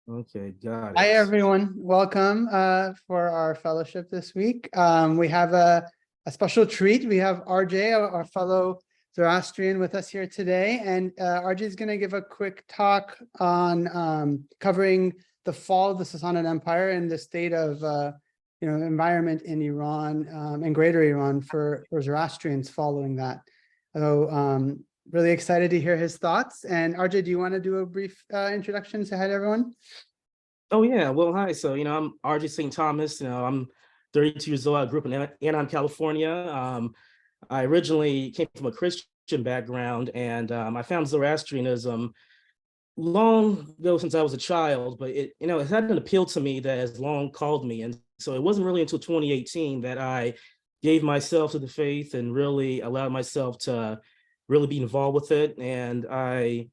Okay, got Hi, it. everyone. Welcome for our fellowship this week. We have a special treat. We have RJ, our fellow Zoroastrian, with us here today. And RJ is going to give a quick talk on covering the fall of the Sassanid Empire and the state of environment in Iran and greater Iran for Zoroastrians following that. So really excited to hear his thoughts. And RJ, do you want to do a brief introduction? Say hi to everyone. Oh yeah, well, hi. So, I'm RJ St. Thomas. I'm 32 years old. I grew up in Anaheim, California. I originally came from a Christian background, and I found Zoroastrianism long ago since I was a child, but it hadn't appealed to me that as long called me. And so it wasn't really until 2018 that I gave myself to the faith and really allowed myself to really be involved with it. And I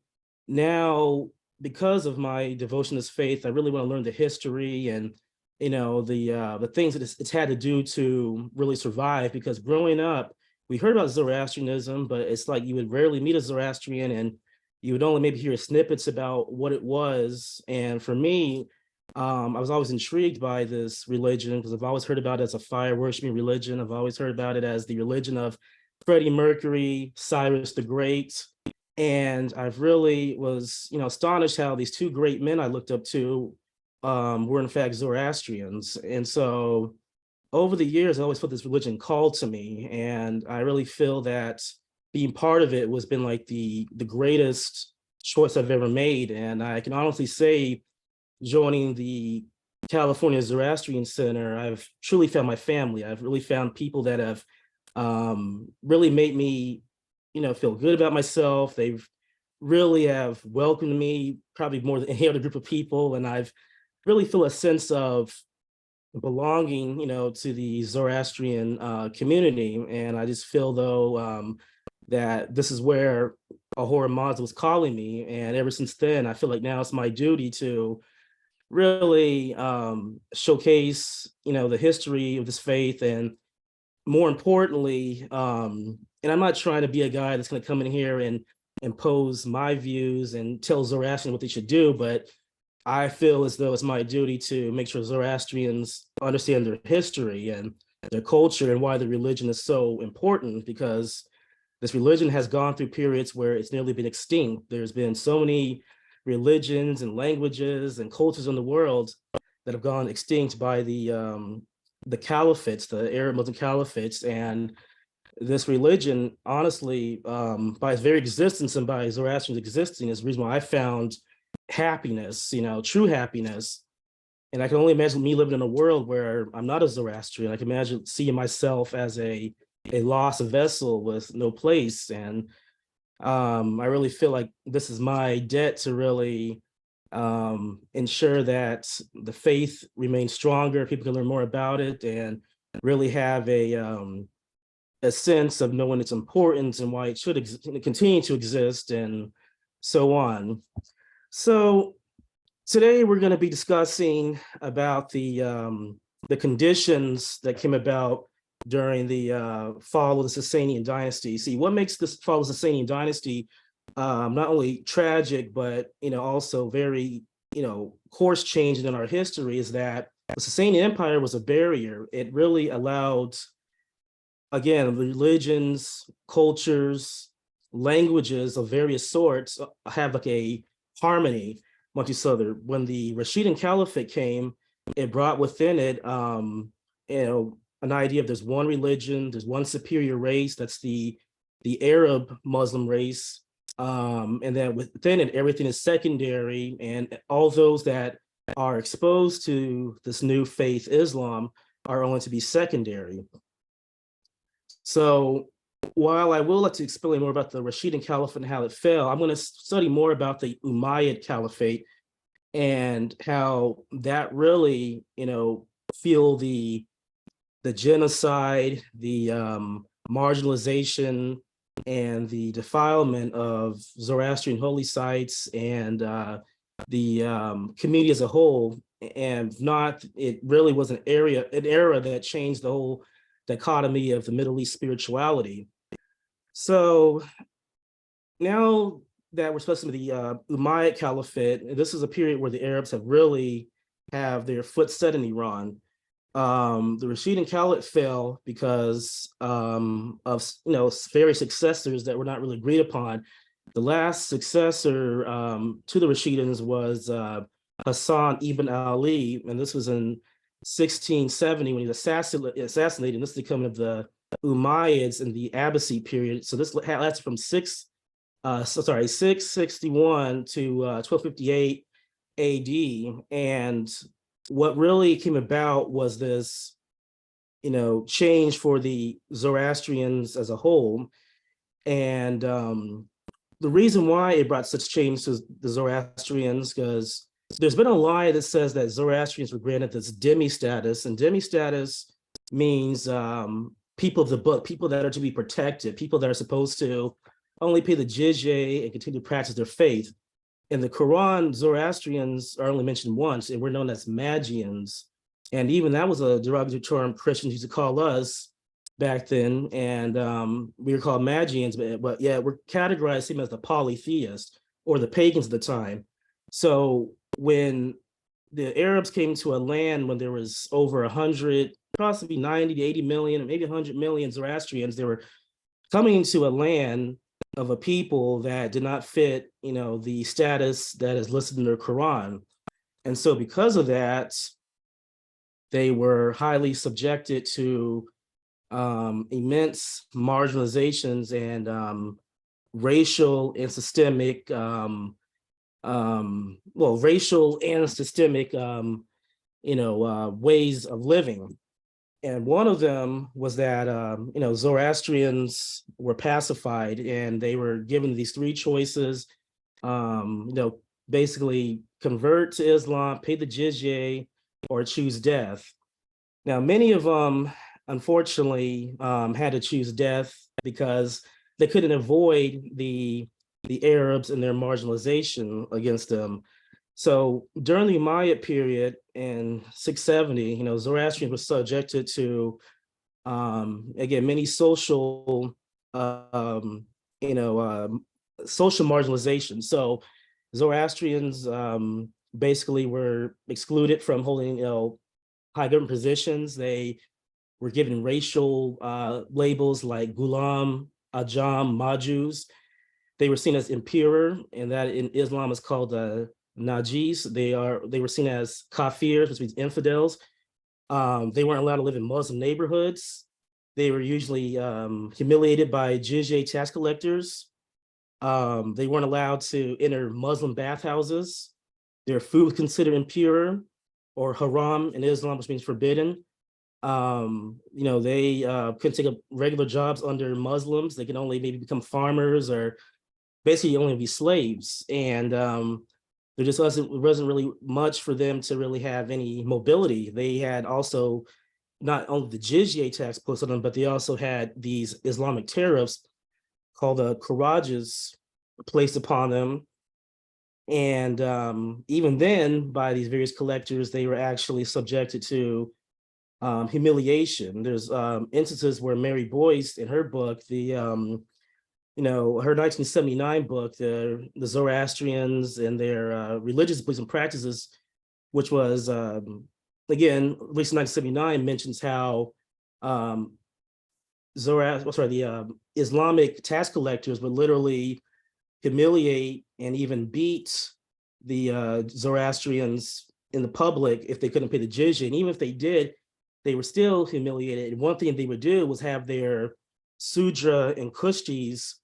now, because of my devotion to this faith, I really want to learn the history and the things that it's had to do to really survive. Because growing up, we heard about Zoroastrianism, but it's like you would rarely meet a Zoroastrian, and you would only maybe hear snippets about what it was. And for me, I was always intrigued by this religion because I've always heard about it as a fire worshiping religion. I've always heard about it as the religion of Freddie Mercury, Cyrus the Great. And I've really was, astonished how these two great men I looked up to were in fact Zoroastrians. And so over the years, I always felt this religion called to me. And I really feel that being part of it was been like the greatest choice I've ever made. And I can honestly say, joining the California Zoroastrian Center, I've truly found my family. I've really found people that have really made me, feel good about myself. They've really have welcomed me probably more than any other group of people. And I've really feel a sense of belonging, to the Zoroastrian community. And I just feel though that this is where Ahura Mazda was calling me. And ever since then, I feel like now it's my duty to really showcase, the history of this faith. And more importantly, and I'm not trying to be a guy that's going to come in here and impose my views and tell Zoroastrians what they should do, but I feel as though it's my duty to make sure Zoroastrians understand their history and their culture and why the religion is so important, because this religion has gone through periods where it's nearly been extinct. There's been so many religions and languages and cultures in the world that have gone extinct by the caliphates, the Arab Muslim caliphates. And this religion, honestly, by its very existence and by Zoroastrians existing, is the reason why I found happiness, true happiness. And I can only imagine me living in a world where I'm not a Zoroastrian. I can imagine seeing myself as a lost vessel with no place. And I really feel like this is my debt to really ensure that the faith remains stronger, people can learn more about it, and really have a sense of knowing its importance and why it should continue to exist, and so on. So today we're going to be discussing about the conditions that came about during the fall of the Sasanian dynasty. See, what makes this fall of the Sasanian dynasty not only tragic, but also very course changing in our history is that the Sasanian Empire was a barrier. It really allowed, again, religions, cultures, languages of various sorts have like a harmony amongst each other. When the Rashidun Caliphate came, it brought within it, an idea of there's one religion, there's one superior race, that's the Arab Muslim race, and then within it, everything is secondary, and all those that are exposed to this new faith, Islam, are only to be secondary. So while I will like to explain more about the Rashidun Caliphate and how it fell, I'm going to study more about the Umayyad Caliphate and how that really, feel the genocide, the marginalization, and the defilement of Zoroastrian holy sites and the community as a whole. And not, it really was an era that changed the whole dichotomy of the Middle East spirituality. So now that were supposed to be the Umayyad Caliphate. This is a period where the Arabs have really have their foot set in Iran. The Rashidun Caliphate fell because of various successors that were not really agreed upon. The last successor to the Rashidans was Hassan ibn Ali, and this was in 1670 when he was assassinated. And this is the coming of the Umayyads in the Abbasid period. So this lasted from 661 to 1258 AD. And what really came about was this, change for the Zoroastrians as a whole. And the reason why it brought such change to the Zoroastrians, because there's been a lie that says that Zoroastrians were granted this demi status, and demi status means people of the book, people that are to be protected, people that are supposed to only pay the jizya and continue to practice their faith. In the Quran, Zoroastrians are only mentioned once, and we're known as Magians. And even that was a derogatory term Christians used to call us back then. And we were called Magians, but yeah, we're categorized as the polytheists or the pagans at the time. So when the Arabs came to a land when there was over 100, possibly 90 to 80 million, maybe 100 million Zoroastrians, they were coming into a land of a people that did not fit, the status that is listed in the Quran. And so because of that, they were highly subjected to immense marginalizations and racial and systemic, ways of living. And one of them was that, Zoroastrians were pacified and they were given these three choices, basically convert to Islam, pay the jizya, or choose death. Now, many of them, unfortunately, had to choose death because they couldn't avoid the Arabs and their marginalization against them. So during the Umayyad period in 670, Zoroastrians were subjected to, again, many social, social marginalization. So Zoroastrians basically were excluded from holding, high government positions. They were given racial labels like Ghulam, Ajam, Majus. They were seen as impure, and that in Islam is called Najis. They were seen as kafirs, which means infidels. They weren't allowed to live in Muslim neighborhoods. They were usually humiliated by jizya tax collectors. They weren't allowed to enter Muslim bathhouses. Their food was considered impure or haram in Islam, which means forbidden. They couldn't take up regular jobs under Muslims. They could only maybe become farmers or basically only be slaves. And there just wasn't really much for them to really have any mobility. They had also not only the jizya tax placed on them, but they also had these Islamic tariffs called the Qarajas placed upon them. And even then, by these various collectors, they were actually subjected to humiliation. There's instances where Mary Boyce, in her book, her 1979 book, the Zoroastrians and their religious beliefs and practices, which was, again, at least 1979, mentions how the Islamic tax collectors would literally humiliate and even beat the Zoroastrians in the public if they couldn't pay the jizya. And even if they did, they were still humiliated. And one thing they would do was have their sudra and kushtis,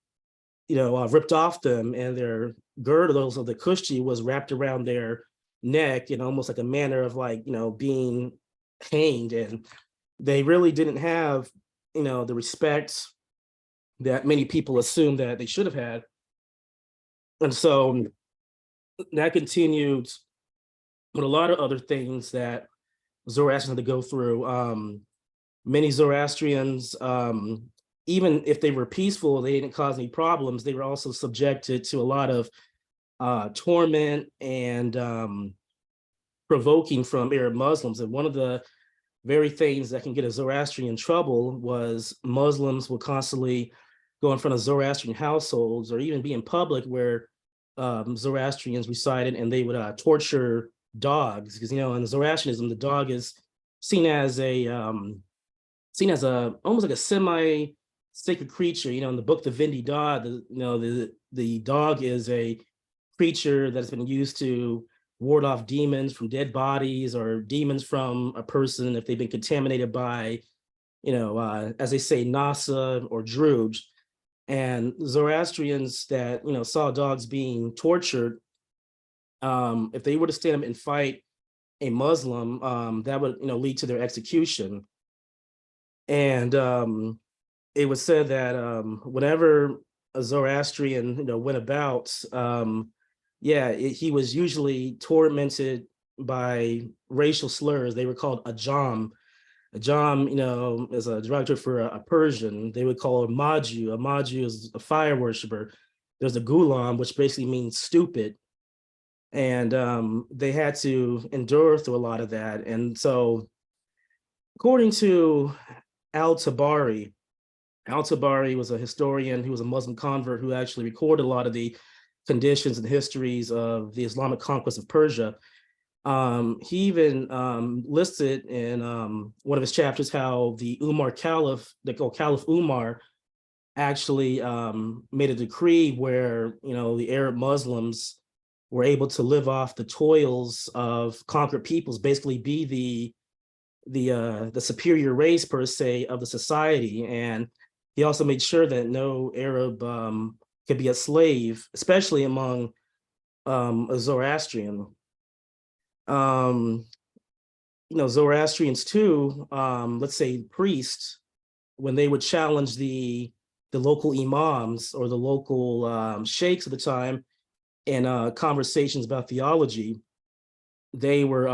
ripped off them, and their girdles of the kushti was wrapped around their neck in almost like a manner of being hanged. And they really didn't have, the respect that many people assumed that they should have had. And so that continued with a lot of other things that Zoroastrians had to go through. Many Zoroastrians, even if they were peaceful, they didn't cause any problems. They were also subjected to a lot of torment and provoking from Arab Muslims. And one of the very things that can get a Zoroastrian in trouble was Muslims would constantly go in front of Zoroastrian households or even be in public where Zoroastrians resided, and they would torture dogs because in Zoroastrianism the dog is seen as a almost like a semi sacred creature. In the book The Vindi Dog, the dog is a creature that has been used to ward off demons from dead bodies or demons from a person if they've been contaminated by, as they say, Nasa or Druge. And Zoroastrians that saw dogs being tortured, if they were to stand up and fight a Muslim, that would lead to their execution. And it was said that whenever a Zoroastrian went about, he was usually tormented by racial slurs. They were called ajam. Ajam, is a derogatory for a Persian. They would call it maju. A maju is a fire worshiper. There's a gulam, which basically means stupid. And they had to endure through a lot of that. And so, according to Al-Tabari was a historian who was a Muslim convert who actually recorded a lot of the conditions and histories of the Islamic conquest of Persia. He even listed in one of his chapters how the Umar Caliph, Caliph Umar, actually made a decree where the Arab Muslims were able to live off the toils of conquered peoples, basically be the superior race per se of the society. And he also made sure that no Arab could be a slave, especially among a Zoroastrian. Zoroastrians too, let's say priests, when they would challenge the local imams or the local sheikhs at the time in conversations about theology, they were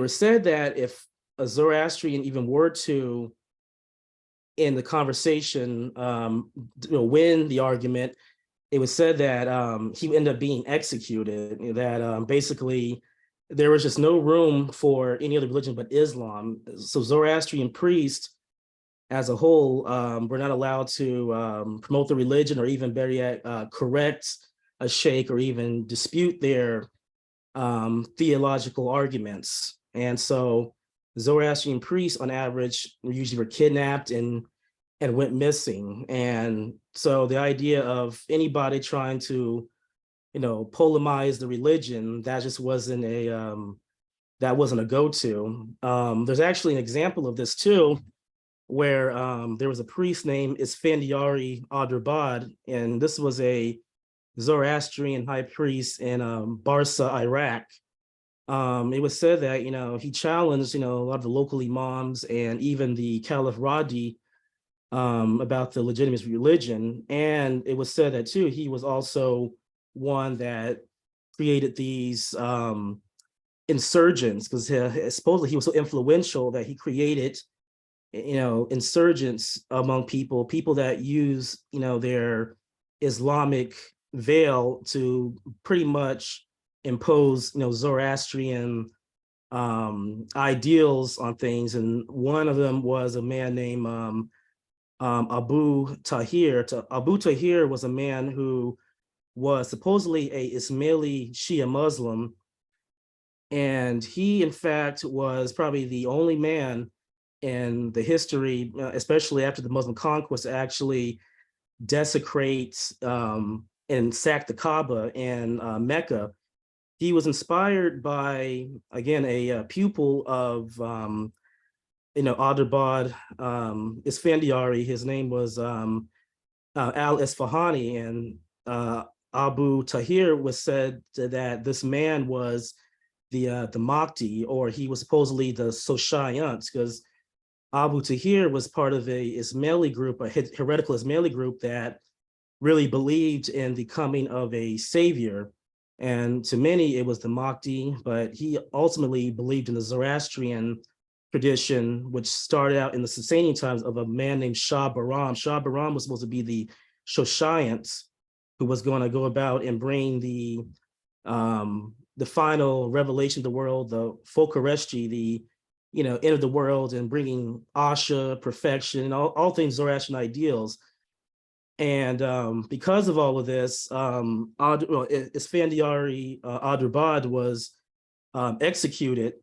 said that if a Zoroastrian even were to, in the conversation, win the argument, it was said that he would end up being executed, that basically there was just no room for any other religion but Islam. So Zoroastrian priests as a whole were not allowed to promote the religion or even better yet, correct a sheikh or even dispute their theological arguments. And so Zoroastrian priests on average usually were kidnapped and went missing. And so the idea of anybody trying to polemize the religion, that just wasn't a go-to. There's actually an example of this too, where there was a priest named Isfandiari Adurbad, and this was a Zoroastrian high priest in Barsa, Iraq. It was said that he challenged a lot of the local imams and even the Caliph Radi about the legitimacy of religion. And it was said that too he was also one that created these insurgents, because supposedly he was so influential that he created insurgents among people that use their Islamic veil to pretty much impose Zoroastrian ideals on things. And one of them was a man named Abu Tahir. Abu Tahir was a man who was supposedly a Ismaili Shia Muslim, and he in fact was probably the only man in the history, especially after the Muslim conquest, to actually desecrate and sack the Kaaba in Mecca. He was inspired by, again, a pupil of Adurbad Isfandiari. His name was al-Isfahani, and Abu Tahir was said that this man was the Mahdi, or he was supposedly the Soshaiyant, because Abu Tahir was part of a Ismaili group, a heretical Ismaili group that really believed in the coming of a savior. And to many, it was the Mahdi, but he ultimately believed in the Zoroastrian tradition, which started out in the Sasanian times, of a man named Shah Bahram. Shah Bahram was supposed to be the Shoshaiyant, who was going to go about and bring the final revelation of the world, the Folkareshti, the end of the world, and bringing Asha, perfection, and all things Zoroastrian ideals. And because of all of this, Isfandiari Adurbad was executed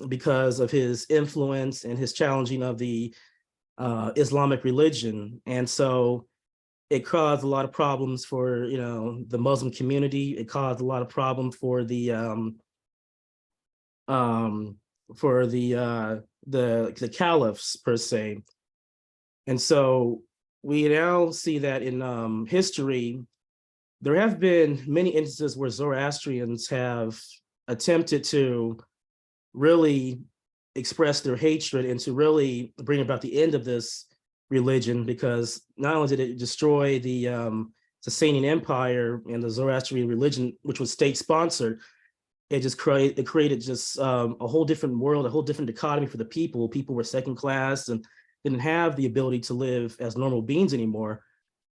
because of his influence and his challenging of the Islamic religion. And so it caused a lot of problems for, the Muslim community. It caused a lot of problems for um, the caliphs per se. And so we now see that in history, there have been many instances where Zoroastrians have attempted to really express their hatred and to really bring about the end of this religion, because not only did it destroy the Sasanian Empire and the Zoroastrian religion, which was state-sponsored, it created just a whole different world, a whole different dichotomy for the people. People were second class and didn't have the ability to live as normal beings anymore.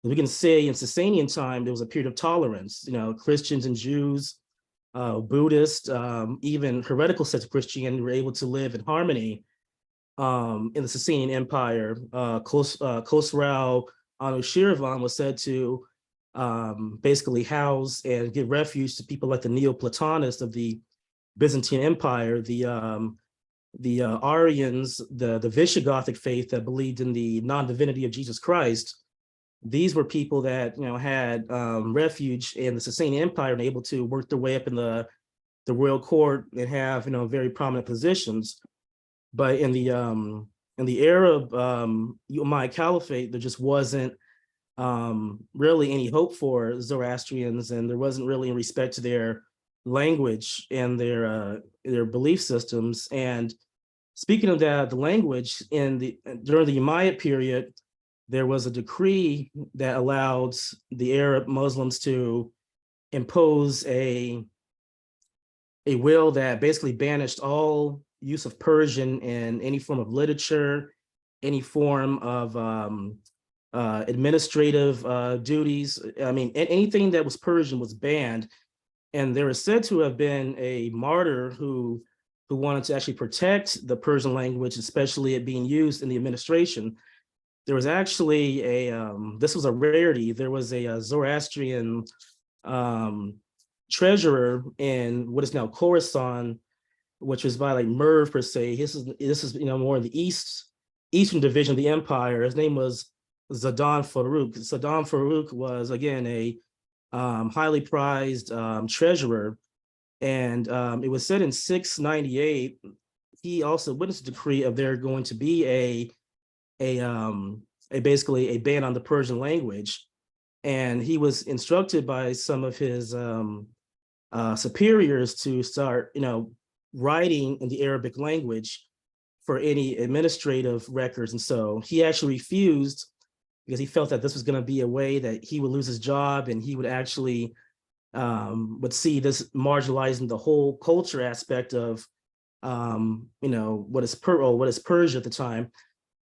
We can say in Sasanian time, there was a period of tolerance. Christians and Jews, Buddhists, even heretical sects of Christianity were able to live in harmony in the Sasanian Empire. Khosrau Anushirvan was said to basically house and give refuge to people like the Neoplatonists of the Byzantine Empire, the Aryans, the Visigothic faith that believed in the non-divinity of Jesus Christ. These were people that had refuge in the Sasanian Empire and able to work their way up in the royal court and have very prominent positions. But in the Arab Umayyad Caliphate, there just wasn't really any hope for Zoroastrians, and there wasn't really in respect to their language and their belief systems. And speaking of that, the language during the Umayyad period, there was a decree that allowed the Arab Muslims to impose a will that basically banished all use of Persian in any form of literature, any form of administrative duties. I mean, anything that was Persian was banned. And there is said to have been a martyr who wanted to actually protect the Persian language, especially it being used in the administration. There was actually this was a rarity. There was a Zoroastrian treasurer in what is now Khorasan, which was by like Merv per se. This is more in the eastern division of the empire. His name was Zadan Farouk. Zadan Farouk was again a highly prized treasurer, and it was said in 698 he also witnessed a decree of there going to be a basically a ban on the Persian language, and he was instructed by some of his superiors to start writing in the Arabic language for any administrative records. And so he actually refused because he felt that this was going to be a way that he would lose his job, and he would actually would see this marginalizing the whole culture aspect of what is Persia at the time.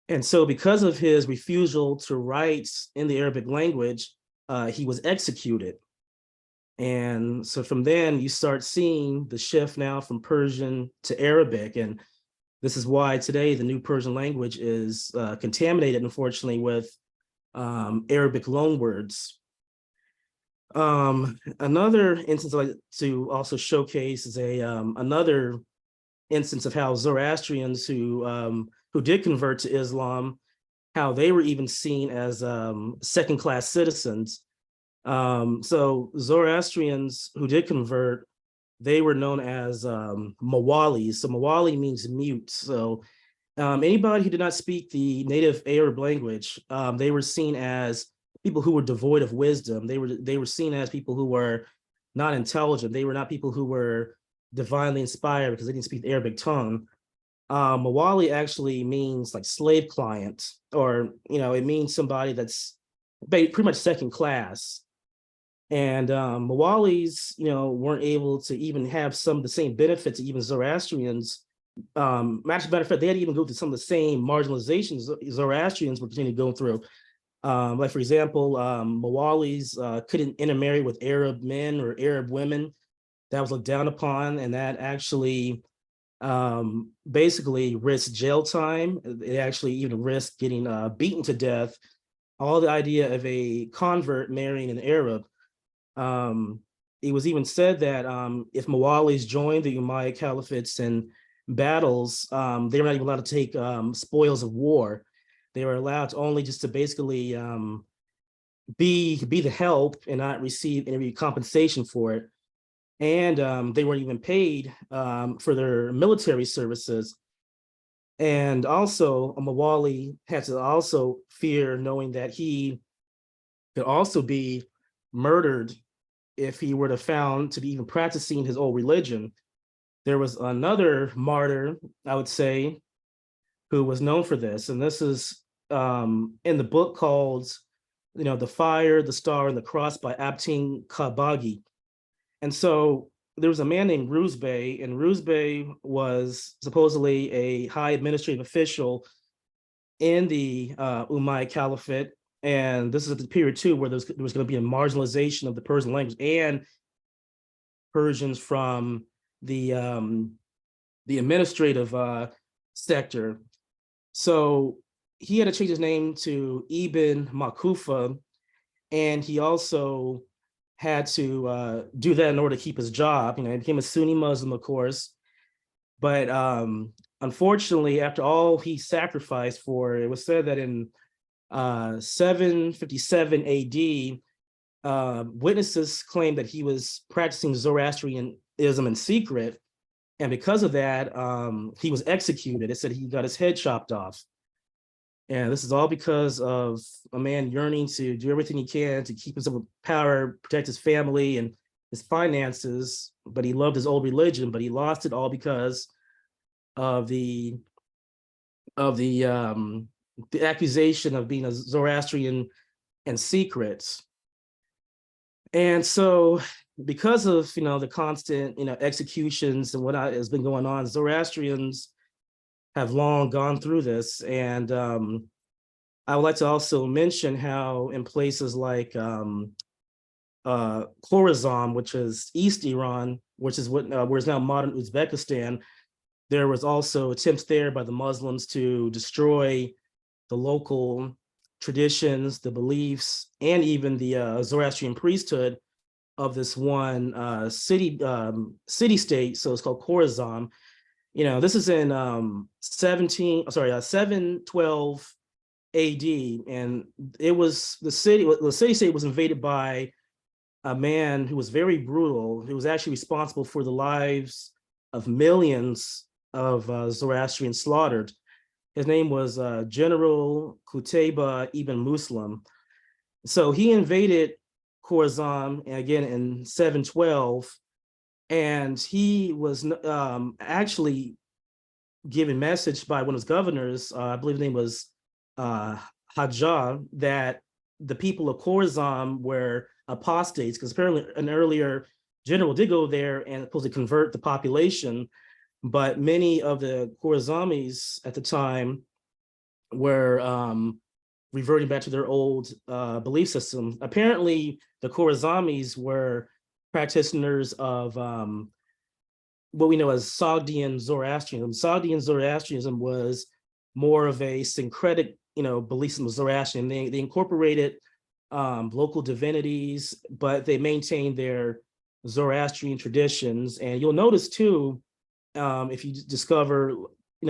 And so because of his refusal to write in the Arabic language, he was executed. And so from then you start seeing the shift now from Persian to Arabic. And this is why today the new Persian language is contaminated, unfortunately, with Arabic loanwords. Another instance I'd like to also showcase is another instance of how Zoroastrians who did convert to Islam, how they were even seen as second-class citizens. So Zoroastrians who did convert, they were known as Mawalis. So Mawali means mute. So anybody who did not speak the native Arab language, they were seen as people who were devoid of wisdom. They were seen as people who were not intelligent. They were not people who were divinely inspired because they didn't speak the Arabic tongue. Mawali actually means like slave client, or it means somebody that's pretty much second class. And Mawalis, weren't able to even have some of the same benefits that even Zoroastrians. Matter of fact, they had to even go through some of the same marginalizations Zoroastrians were continuing to go through. Like for example, Mawalis couldn't intermarry with Arab men or Arab women. That was looked down upon, and that actually basically risked jail time. It actually even risked getting beaten to death all the idea of a convert marrying an Arab. It was even said that if Mawalis joined the Umayyad caliphates in battles, they were not even allowed to take spoils of war. They were allowed to only just to basically be the help and not receive any compensation for it. And they weren't even paid for their military services. And also, a Mawali had to also fear knowing that he could also be murdered if he were to found to be even practicing his old religion. There was another martyr, I would say, who was known for this, and this is in the book called, "The Fire, the Star, and the Cross" by Abtin Kabagi. And so there was a man named Ruzbey, and Ruzbey was supposedly a high administrative official in the Umayyad Caliphate. And this is at the period too where there was going to be a marginalization of the Persian language and Persians from the administrative sector. So he had to change his name to Ibn Makufa, and he also had to do that in order to keep his job. He became a Sunni Muslim, of course, but unfortunately, after all he sacrificed for, it was said that in 757 AD, witnesses claimed that he was practicing Zoroastrianism in secret, and because of that, he was executed. It said he got his head chopped off. And this is all because of a man yearning to do everything he can to keep himself in power, protect his family and his finances. But he loved his old religion, but he lost it all because of the accusation of being a Zoroastrian in secret. And so, because of the constant executions and what has been going on, Zoroastrians have long gone through this. And I would like to also mention how in places like Khorasan, which is East Iran, which is where is now modern Uzbekistan, there was also attempts there by the Muslims to destroy the local traditions, the beliefs, and even the Zoroastrian priesthood of this one city-state. So it's called Khorasan. This is in 712 AD, and it was the city-state was invaded by a man who was very brutal, who was actually responsible for the lives of millions of Zoroastrians slaughtered. His name was General Qutayba ibn Muslim. So he invaded Khorasan again in 712, and he was actually given message by one of his governors, I believe his name was Qajar, that the people of Khorasan were apostates, because apparently an earlier general did go there and supposed to convert the population, but many of the Khorasanis at the time were reverting back to their old belief system. Apparently, the Khorasanis were practitioners of what we know as Sogdian Zoroastrianism. Sogdian Zoroastrianism was more of a syncretic, belief system of Zoroastrian. They incorporated local divinities, but they maintained their Zoroastrian traditions. And you'll notice too, if you discover,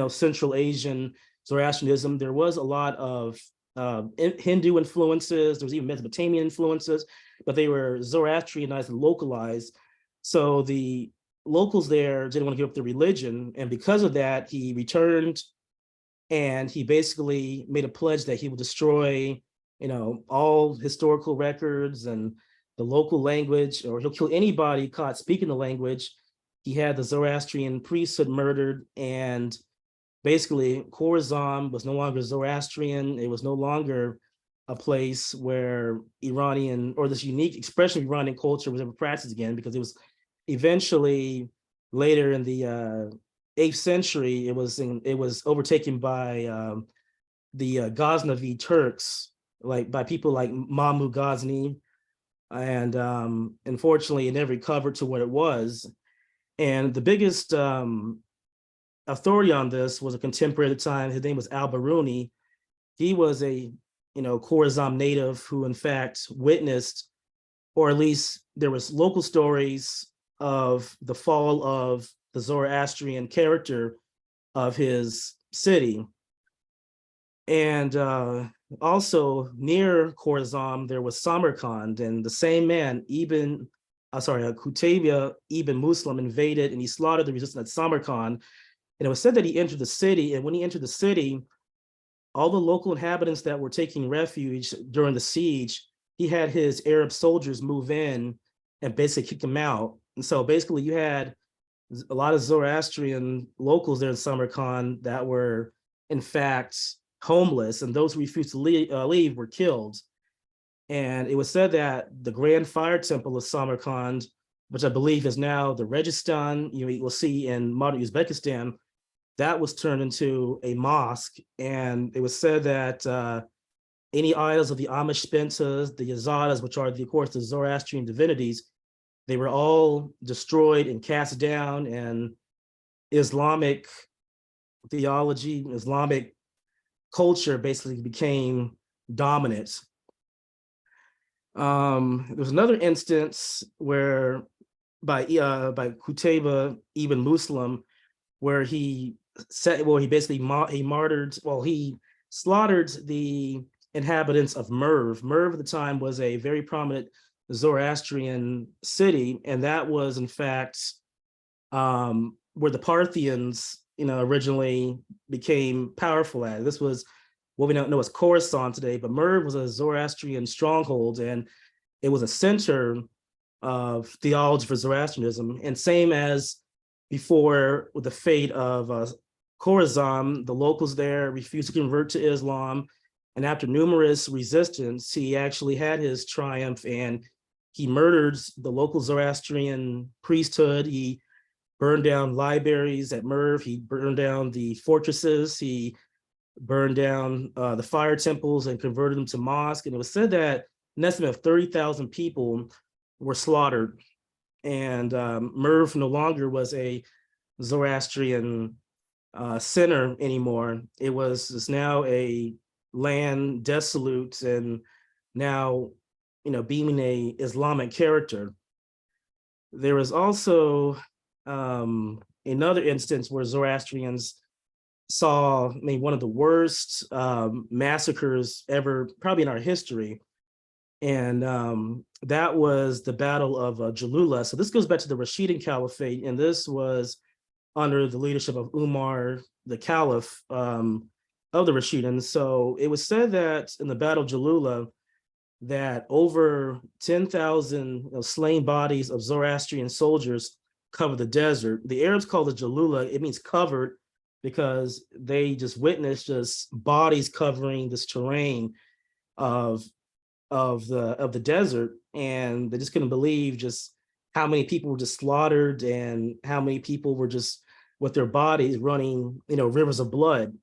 Central Asian Zoroastrianism, there was a lot of Hindu influences. There was even Mesopotamian influences, but they were Zoroastrianized and localized. So the locals there didn't want to give up their religion, and because of that, he returned, and he basically made a pledge that he would destroy, all historical records and the local language, or he'll kill anybody caught speaking the language. He had the Zoroastrian priesthood murdered, and basically Khorasan was no longer Zoroastrian. It was no longer a place where Iranian, or this unique expression of Iranian culture, was ever practiced again, because it was eventually later in the 8th century, it was overtaken by the Ghaznavid Turks, like by people like Mahmud Ghazni, and unfortunately it never recovered to what it was. And the biggest authority on this was a contemporary at the time. His name was al-Biruni. He was a Khorasan native who in fact witnessed, or at least there was local stories of the fall of the Zoroastrian character of his city. And also near Khorasan, there was Samarkand, and the same man, Qutayba ibn Muslim invaded and he slaughtered the resistance at Samarkand. And it was said that he entered the city, and when he entered the city, all the local inhabitants that were taking refuge during the siege, he had his Arab soldiers move in and basically kick them out. And so basically you had a lot of Zoroastrian locals there in Samarkand that were in fact homeless, and those who refused to leave were killed. And it was said that the Grand Fire Temple of Samarkand, which I believe is now the Registan, you will see in modern Uzbekistan, that was turned into a mosque. And it was said that any idols of the Amishpentas, the Yazadas, which are, of course, the Zoroastrian divinities, they were all destroyed and cast down, and Islamic theology, Islamic culture basically became dominant. There was another instance where by Qutayba ibn Muslim, where he slaughtered the inhabitants of Merv. Merv at the time was a very prominent Zoroastrian city, and that was in fact where the Parthians, originally became powerful at. This was what we don't know as Khorasan today, but Merv was a Zoroastrian stronghold, and it was a center of theology for Zoroastrianism. And same as before with the fate of Khorasan, the locals there refused to convert to Islam. And after numerous resistance, he actually had his triumph, and he murdered the local Zoroastrian priesthood. He burned down libraries at Merv. He burned down the fortresses. He burned down the fire temples and converted them to mosques. And it was said that an estimate of 30,000 people were slaughtered. And Merv no longer was a Zoroastrian center anymore. It's now a land desolate and now, beaming a Islamic character. There was also another instance where Zoroastrians saw maybe one of the worst massacres ever, probably in our history. And that was the Battle of Jalula. So this goes back to the Rashidun Caliphate, and this was under the leadership of Umar, the Caliph of the Rashidun. So it was said that in the Battle of Jalula, that over 10,000 slain bodies of Zoroastrian soldiers covered the desert. The Arabs call it Jalula. It means covered, because they just witnessed just bodies covering this terrain of the desert, and they just couldn't believe just how many people were just slaughtered and how many people were just with their bodies running, rivers of blood.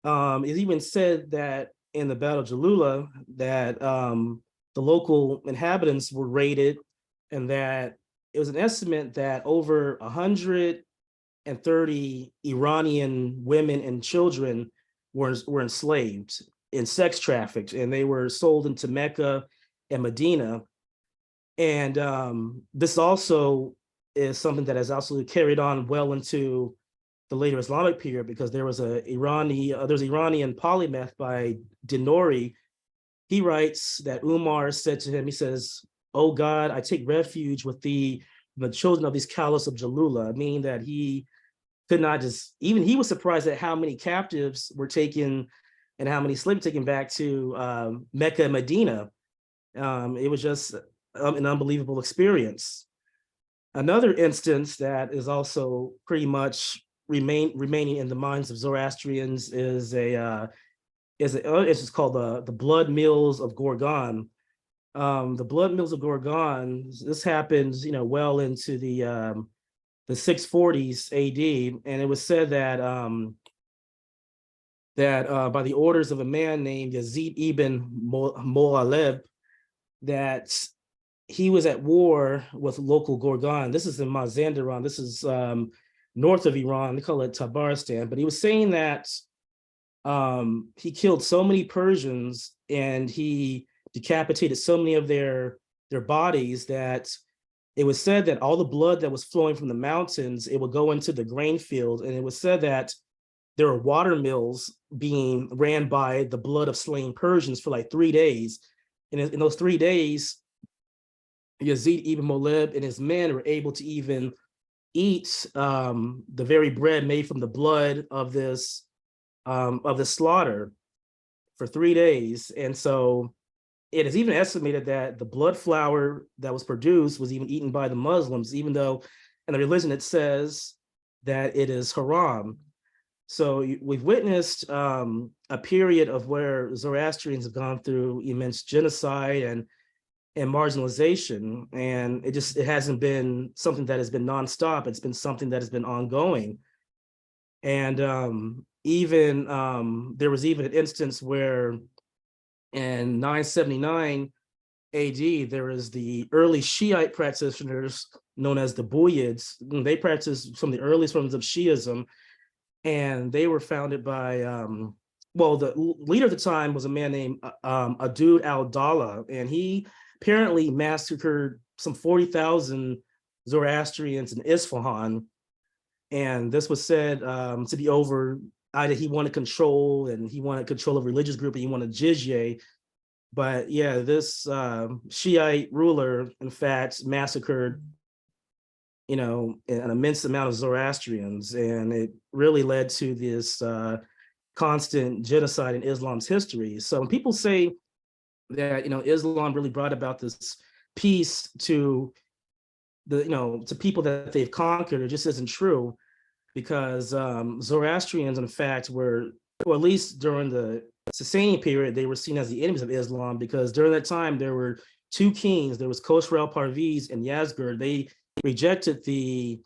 It even said that in the Battle of Jalula that the local inhabitants were raided, and that it was an estimate that over 130 Iranian women and children were enslaved and sex trafficked, and they were sold into Mecca and Medina. And this also is something that has also carried on well into the later Islamic period, because there was there's Iranian polymath by Dinori. He writes that Umar said to him, he says, "Oh God, I take refuge with the children of these caliphs of Jalula," meaning that he could not even he was surprised at how many captives were taken and how many slaves taken back to Mecca and Medina. It was just an unbelievable experience. Another instance that is also pretty much remaining in the minds of Zoroastrians is it's called the Blood Mills of Gorgan. The Blood Mills of Gorgan. This happens, well into the 640s AD, and it was said that by the orders of a man named Yazid ibn Mo'aleb, that he was at war with local Gorgan. This is in Mazandaran. This is north of Iran. They call it Tabaristan. But he was saying that he killed so many Persians and he decapitated so many of their bodies that it was said that all the blood that was flowing from the mountains, it would go into the grain field. And it was said that there were water mills being ran by the blood of slain Persians for like 3 days. And in those 3 days, Yazid ibn Moleb and his men were able to even eat the very bread made from the blood of this slaughter for 3 days. And so it is even estimated that the blood flour that was produced was even eaten by the Muslims, even though in the religion it says that it is haram. So we've witnessed a period of where Zoroastrians have gone through immense genocide and marginalization, and it hasn't been something that has been nonstop. It's been something that has been ongoing. And even there was even an instance where in 979 AD, there was the early Shiite practitioners known as the Umayyads. They practiced some of the earliest forms of Shiism, and they were founded by, well, the leader at the time was a man named Adud al-Dawla, and he apparently massacred some 40,000 Zoroastrians in Isfahan. And this was said to be over, either he wanted control and he wanted control of a religious group and he wanted jizya. But yeah, this Shiite ruler, in fact, massacred, an immense amount of Zoroastrians. And it really led to this constant genocide in Islam's history. So when people say that, Islam really brought about this peace to to people that they've conquered, it just isn't true, because Zoroastrians, in fact, were, or at least during the Sasanian period, they were seen as the enemies of Islam, because during that time there were two kings. There was Khosrow Parviz and Yazgurd. They rejected the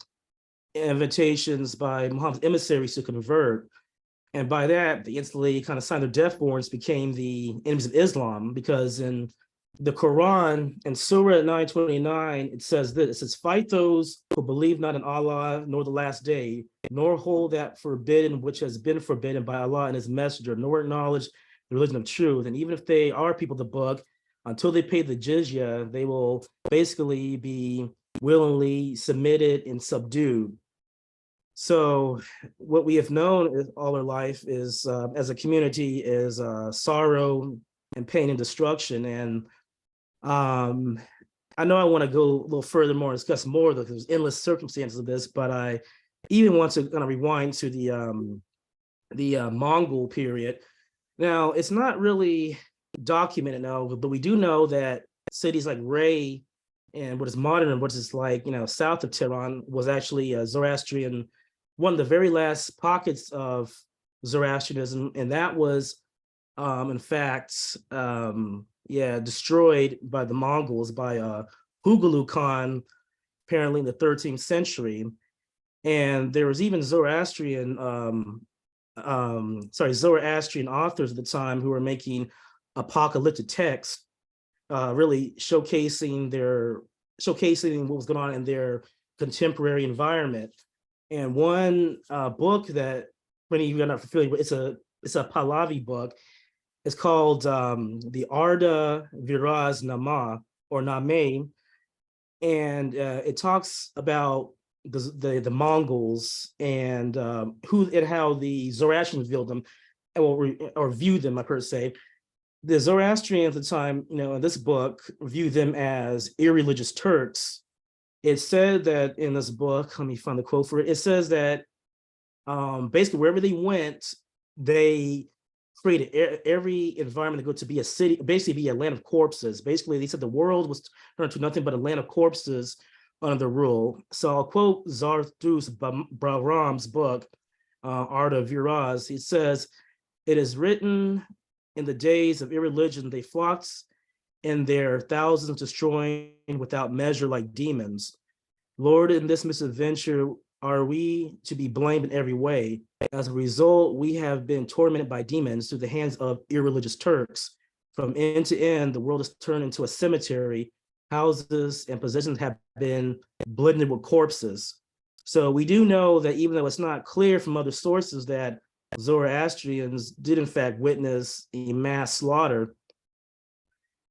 invitations by Muhammad's emissaries to convert. And by that, they instantly kind of signed their death warrants, became the enemies of Islam, because in the Quran, in Surah 929, it says this: it says, "Fight those who believe not in Allah nor the last day, nor hold that forbidden which has been forbidden by Allah and his messenger, nor acknowledge the religion of truth. And even if they are people of the book, until they pay the jizya, they will basically be willingly submitted and subdued." So what we have known all our life is, as a community, is sorrow and pain and destruction. And I know I want to go a little further more and discuss more, because there's endless circumstances of this, but I even want to kind of rewind to the Mongol period. Now, it's not really documented now, but we do know that cities like Ray and what is modern and what is like, south of Tehran, was actually a Zoroastrian, one of the very last pockets of Zoroastrianism, and that was, in fact, destroyed by the Mongols, by Hugulu Khan, apparently in the 13th century. And there was even Zoroastrian authors at the time who were making apocalyptic texts, really showcasing what was going on in their contemporary environment. And one book that many of you are not familiar with, it's a Pahlavi book. It's called the Arda Viraz Nama, or Name, and it talks about the Mongols and how the Zoroastrians viewed them, or viewed them, per se. The Zoroastrians at the time, in this book, viewed them as irreligious Turks. It said that in this book, let me find the quote for it. It says that basically wherever they went, they created every environment to go to be a city, basically be a land of corpses. Basically, they said the world was turned to nothing but a land of corpses under their rule. So I'll quote Zarathustra Bahram's book, Art of Viraz. He says, "It is written, in the days of irreligion, they flocked in their thousands, destroying without measure like demons. Lord, in this misadventure, are we to be blamed in every way? As a result, we have been tormented by demons through the hands of irreligious Turks. From end to end, the world is turned into a cemetery. Houses and possessions have been blended with corpses." So we do know that, even though it's not clear from other sources, that Zoroastrians did in fact witness a mass slaughter.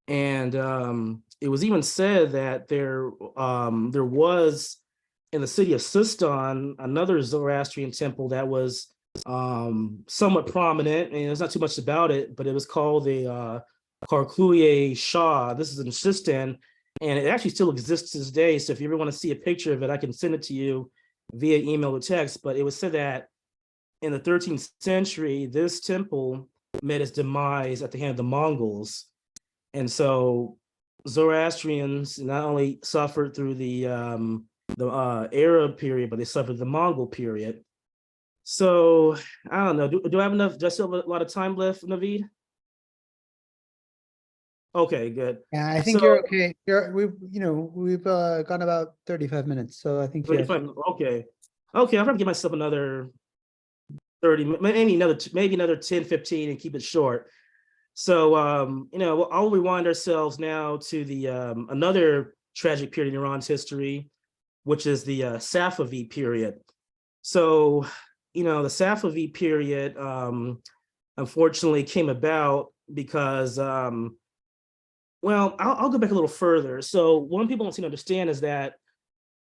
And it was even said that there was in the city of Sistan another Zoroastrian temple that was somewhat prominent, and there's not too much about it, but it was called the Karkluye Shah. This is in Sistan, and it actually still exists to this day. So if you ever want to see a picture of it, I can send it to you via email or text. But it was said that in the 13th century, this temple met its demise at the hand of the Mongols. And so Zoroastrians not only suffered through the Arab period, but they suffered the Mongol period. So I don't know. Do I have enough? Do I still have a lot of time left, Naveed? Okay, good. Yeah, I think So you're okay. We've gone about 35 minutes, so I think you're. 35, okay. Okay, I'll probably give myself another 30, maybe another 10, 15 and keep it short. So I'll rewind ourselves now to the another tragic period in Iran's history, which is the Safavid period. So, the Safavid period unfortunately came about because I'll go back a little further. So one people don't seem to understand is that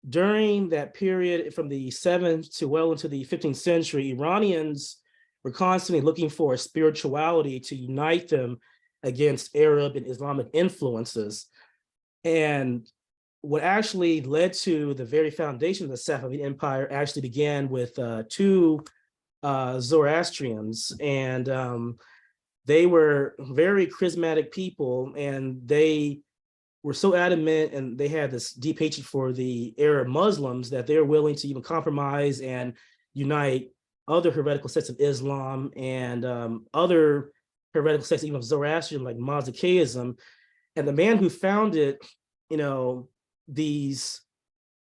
during that period from the 7th to well into the 15th century, Iranians were constantly looking for a spirituality to unite them against Arab and Islamic influences. And what actually led to the very foundation of the Safavid Empire actually began with two Zoroastrians. And they were very charismatic people, and they were so adamant, and they had this deep hatred for the Arab Muslims that they're willing to even compromise and unite other heretical sects of Islam and other heretical sects, even of Zoroastrian, like Massacres. And the man who founded, these,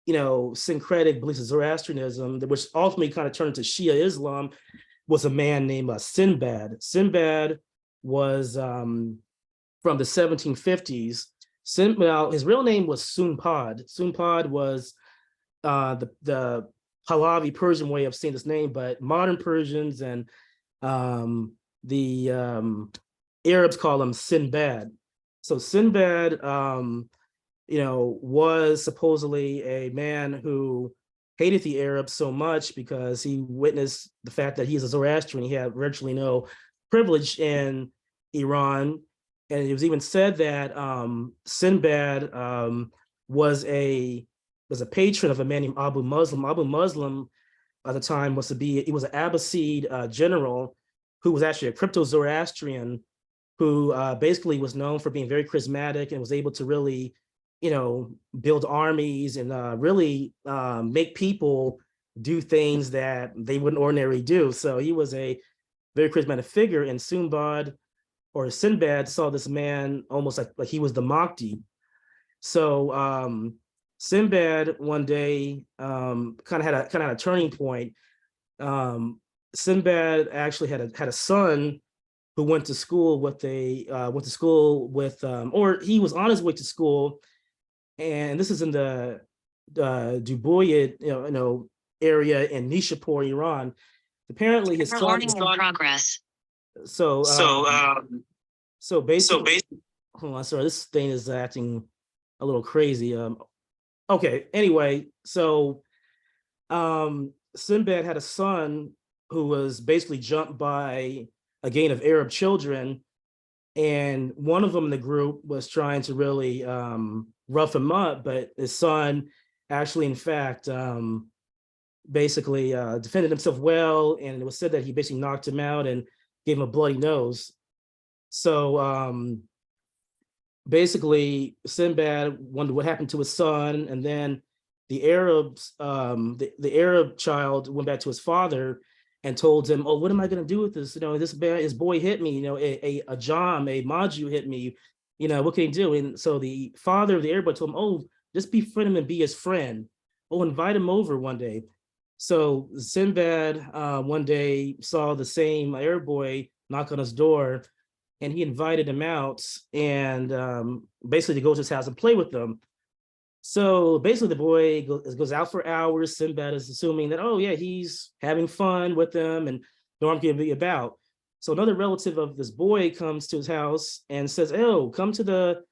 syncretic beliefs of Zoroastrianism, which ultimately kind of turned into Shia Islam, was a man named Sinbad. Sinbad was from the 1750s. His real name was Sunpad. Sunpad was the Pahlavi Persian way of saying this name, but modern Persians and the Arabs call him Sinbad. So Sinbad, was supposedly a man who hated the Arabs so much because he witnessed the fact that he is a Zoroastrian. He had virtually no privilege in Iran. And it was even said that Sinbad was a patron of a man named Abu Muslim. Abu Muslim at the time he was an Abbasid general who was actually a crypto-Zoroastrian who basically was known for being very charismatic and was able to really, build armies and really make people do things that they wouldn't ordinarily do. So he was a very charismatic figure, and Sinbad saw this man almost like he was the Mahdi. So Sinbad one day kind of had a turning point. Sinbad actually had a son who went to school with or he was on his way to school, and this is in the Umayyad area in Nishapur, Iran. Apparently his son Recording in progress. So basically, hold on, sorry, this thing is acting a little crazy. Okay, anyway, so Sinbad had a son who was basically jumped by a gang of Arab children, and one of them in the group was trying to really rough him up, but his son actually, in fact, basically defended himself well, and it was said that he basically knocked him out and gave him a bloody nose. So basically, Sinbad wondered what happened to his son, and then the Arabs, the Arab child went back to his father and told him, "Oh, what am I going to do with this? This boy hit me. A Maju hit me. What can he do?" And so the father of the Arab boy told him, "Oh, just befriend him and be his friend. Oh, invite him over one day." So Sinbad one day saw the same Arab boy knock on his door, and he invited him out and basically to go to his house and play with them. So basically the boy goes out for hours. Sinbad is assuming that, oh yeah, he's having fun with them and no harm can be about. So another relative of this boy comes to his house and says, "Oh, come to the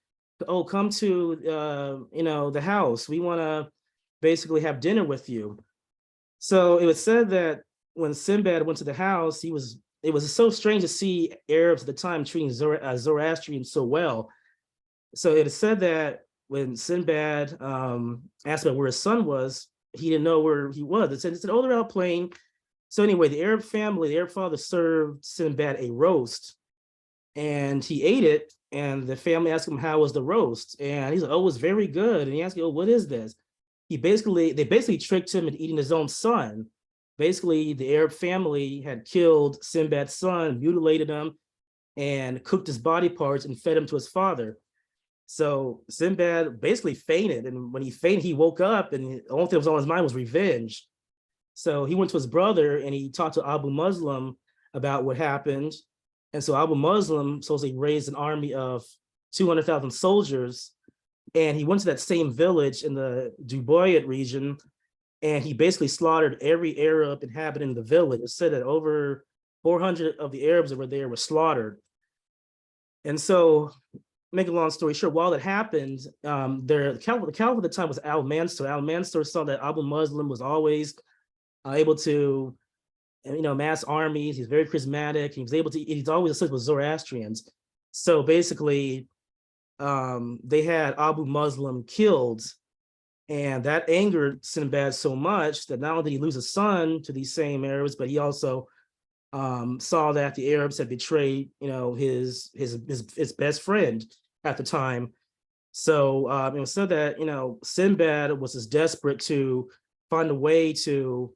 house. We want to basically have dinner with you." So it was said that when Sinbad went to the house, it was so strange to see Arabs at the time treating Zoroastrians so well. So it is said that when Sinbad asked about where his son was, he didn't know where he was. It said, "Oh, they're out playing." So anyway, the Arab father served Sinbad a roast, and he ate it. And the family asked him, "How was the roast?" And he's like, "Oh, it was very good." And he asked, "Oh, what is this?" They basically tricked him into eating his own son. Basically, the Arab family had killed Sinbad's son, mutilated him, and cooked his body parts and fed him to his father. So Sinbad basically fainted, and when he fainted, he woke up, and the only thing that was on his mind was revenge. So he went to his brother and he talked to Abu Muslim about what happened. And so Abu Muslim supposedly raised an army of 200,000 soldiers, and he went to that same village in the Umayyad region, and he basically slaughtered every Arab inhabitant in the village. It said that over 400 of the Arabs that were there were slaughtered. And so, make a long story short, while that happened, the caliph at the time was Al-Mansur. Al-Mansur saw that Abu Muslim was always able to, mass armies. He's very charismatic. He's always associated with Zoroastrians. So basically, they had Abu Muslim killed, and that angered Sinbad so much that not only did he lose a son to these same Arabs, but he also saw that the Arabs had betrayed, his best friend at the time. So it was said that Sinbad was as desperate to find a way to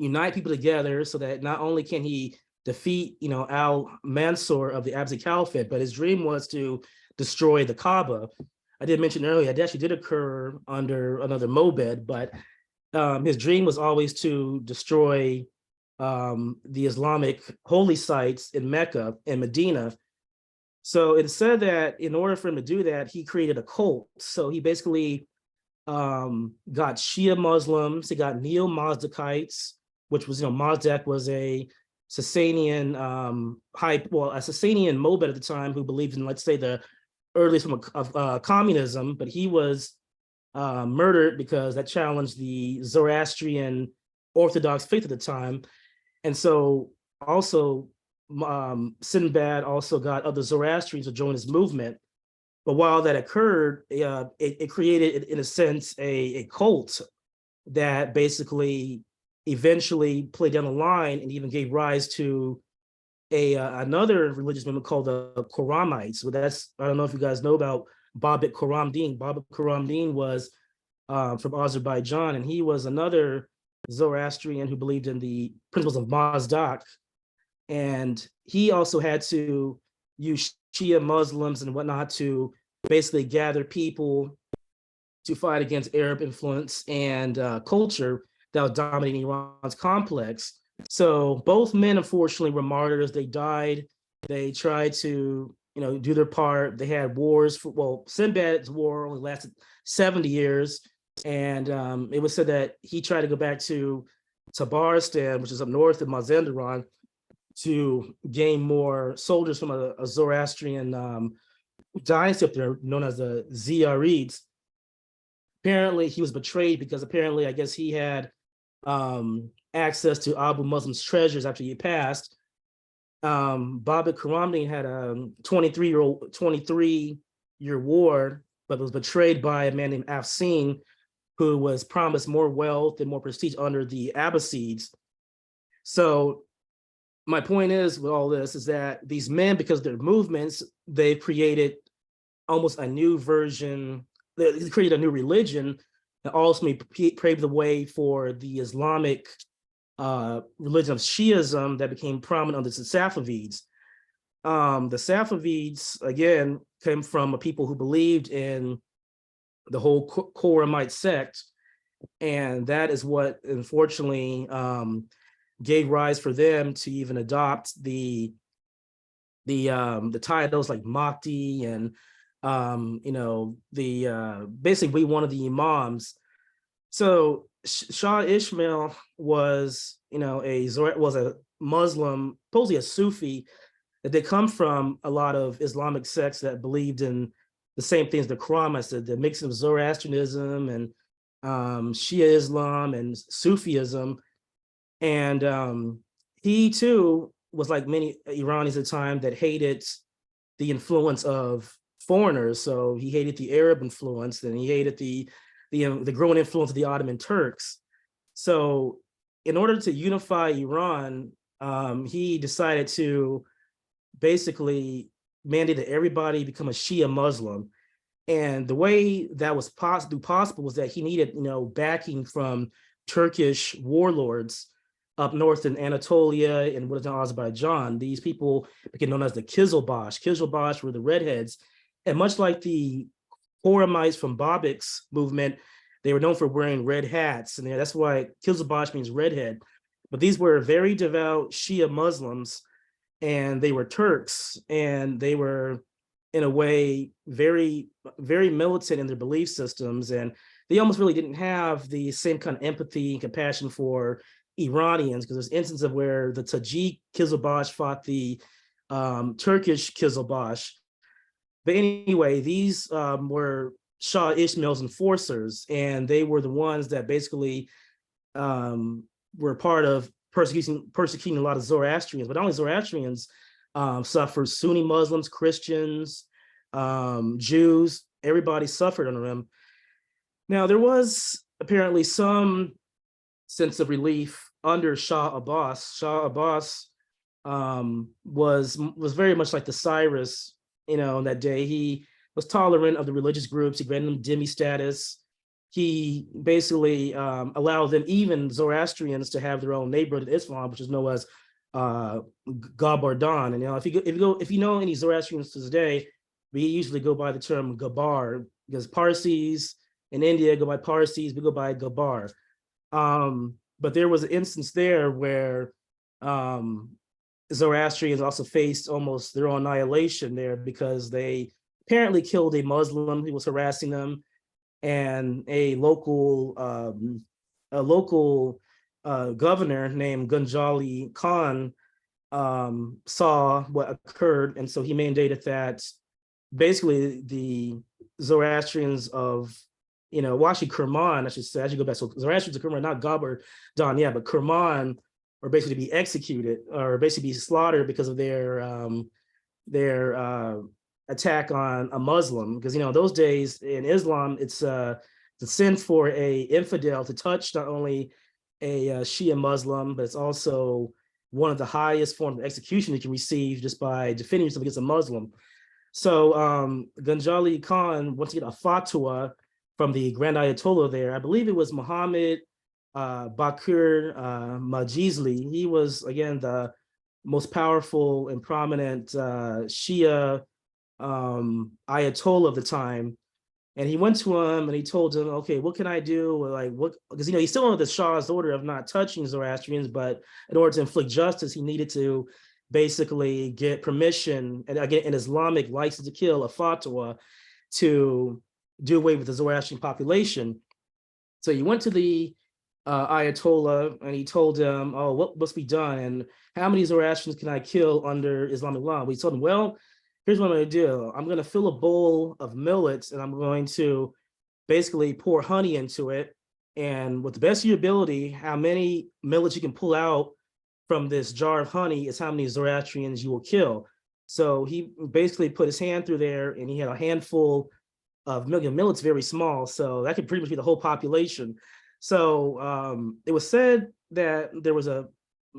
unite people together so that not only can he defeat, Al-Mansur of the Abbasid Caliphate, but his dream was to destroy the Kaaba. I did mention earlier, it actually did occur under another Mobed, but his dream was always to destroy the Islamic holy sites in Mecca and Medina. So it said that in order for him to do that, he created a cult. So he basically got Shia Muslims, he got Neo-Mazdakites, which was, Mazdak was a Sasanian a Sasanian Mobed at the time who believed in, let's say, the earliest form of communism, but he was murdered because that challenged the Zoroastrian Orthodox faith at the time. And so also Sinbad also got other Zoroastrians to join his movement. But while that occurred, it created, in a sense, a cult that basically eventually played down the line and even gave rise to another religious movement called the Quranites. Well, I don't know if you guys know about Babak Khurramdin. Babak Khurramdin was from Azerbaijan, and he was another Zoroastrian who believed in the principles of Mazdak. And he also had to use Shia Muslims and whatnot to basically gather people to fight against Arab influence and culture that was dominating Iran's complex. So both men, unfortunately, were martyrs. They died. They tried to, do their part. They had wars. Sinbad's war only lasted 70 years. And it was said that he tried to go back to Tabaristan, which is up north of Mazandaran, to gain more soldiers from a Zoroastrian dynasty up there known as the Ziarids. Apparently, he was betrayed because apparently, I guess he had access to Abu Muslim's treasures after he passed. Babak Khurramdin had a 23-year war, but was betrayed by a man named Afsin, who was promised more wealth and more prestige under the Abbasids. So my point is with all this is that these men, because of their movements, they've created almost a new version. They created a new religion that ultimately paved the way for the Islamic religion of Shiism that became prominent under the Safavids. The Safavids, again, came from a people who believed in the whole Qoramite sect, and that is what, unfortunately, gave rise for them to even adopt the titles like Mahdi and basically one of the imams. So Shah Ishmael was a Muslim, supposedly a Sufi, that they come from a lot of Islamic sects that believed in the same things the Quran. I said the mix of Zoroastrianism and Shia Islam and Sufism. And he too was like many Iranians at the time that hated the influence of foreigners. So he hated the Arab influence, and he hated the growing influence of the Ottoman Turks. So in order to unify Iran, he decided to basically mandate that everybody become a Shia Muslim. And the way that was possible was that he needed, backing from Turkish warlords up north in Anatolia and what is now Azerbaijan. These people became known as the Kizilbash. Kizilbash were the redheads. And much like the Horamites from Babik's movement, they were known for wearing red hats. And that's why Kizilbash means redhead. But these were very devout Shia Muslims, and they were Turks, and they were, in a way, very, very militant in their belief systems. And they almost really didn't have the same kind of empathy and compassion for Iranians, because there's instances of where the Tajik Kizilbash fought the Turkish Kizilbash. But anyway, these were Shah Ismail's enforcers, and they were the ones that basically were part of persecuting a lot of Zoroastrians. But not only Zoroastrians suffered, Sunni Muslims, Christians, Jews, everybody suffered under him. Now, there was apparently some sense of relief under Shah Abbas. Shah Abbas was very much like the Cyrus, in that day. He was tolerant of the religious groups. He granted them dhimmi status. He basically allowed them, even Zoroastrians, to have their own neighborhood in Isfahan, which is known as Gabardan. And if you know any Zoroastrians to this day, we usually go by the term Gabar, because Parsis in India go by Parsis, we go by Gabar. But there was an instance there where Zoroastrians also faced almost their own annihilation there, because they apparently killed a Muslim who was harassing them, and a local governor named Ganjali Khan saw what occurred, and so he mandated that basically the Zoroastrians of, actually Kerman, I should go back. So Zoroastrians of Kerman, not Gabar Don, yeah, but Kerman, or basically be executed or basically be slaughtered because of their attack on a Muslim. Because those days in Islam, it's a sin for a infidel to touch not only a Shia Muslim, but it's also one of the highest forms of execution you can receive just by defending yourself against a Muslim. So Ganjali Khan wants to get a fatwa from the Grand Ayatollah there. I believe it was Muhammad Bakr Majizli. He was, again, the most powerful and prominent Shia Ayatollah of the time. And he went to him and he told him, okay, what can I do? Like, what? Because he's still under the Shah's order of not touching Zoroastrians, but in order to inflict justice, he needed to basically get permission and, again, an Islamic license to kill, a fatwa, to do away with the Zoroastrian population. So he went to the Ayatollah and he told him, oh, what must be done? And how many Zoroastrians can I kill under Islamic law? Well, he told him, well, here's what I'm going to do. I'm going to fill a bowl of millets and I'm going to basically pour honey into it. And with the best of your ability, how many millets you can pull out from this jar of honey is how many Zoroastrians you will kill. So he basically put his hand through there and he had a handful of millet's very small. So that could pretty much be the whole population. So it was said that there was a